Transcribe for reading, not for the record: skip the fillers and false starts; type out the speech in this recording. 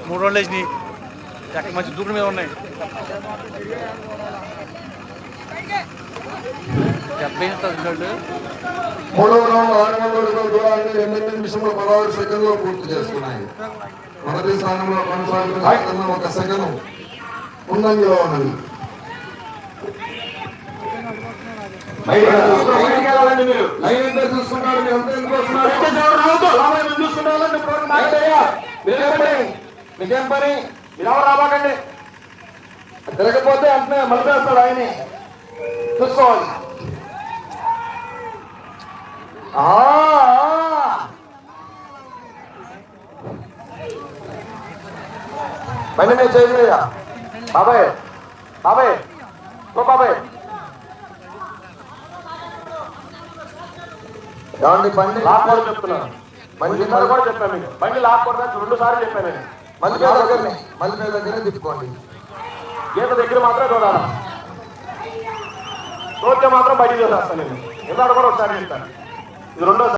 మూడు రోజులు వేసినాయి ఎక్కడ మంచి దూకుడు మీద ఉన్నాయి. 70 మూడవ రౌండ్ 600 అడుగుల దూరాన్ని 8 నిమిషముల 16 సెకండ్లో పూర్తి చేసుకున్నాయి. మొదటి స్థానంలో కొనసాగుతున్న 1 సెకండ్ ముందంజలో ఉన్నది. చూసుకుంటారు మీకేం పని మీరు ఎవరు రాబాకండి. తిరగకపోతే అంటే మలిపేస్తాడు ఆయనే చూసుకోవాలి. బండి మీద చేయలేదా బాబాయ్ బాబాయ్ ఓ బాబాయ్ ఏమండి బండి లాక్కూడదు చెప్తున్నాను. బండి కూడా చెప్పాను మీకు బండి లాక్కూడదు 2 సార్లు చెప్పాను నేను. మల్లిపేట దగ్గర తిప్పుకోండి. గీత దగ్గర మాత్రం చూడాలి. చూస్తే మాత్రం బయటికి చూసేస్తాను నేను. ఎందుకు కూడా ఒకసారి చెప్తాను. ఇది 2వ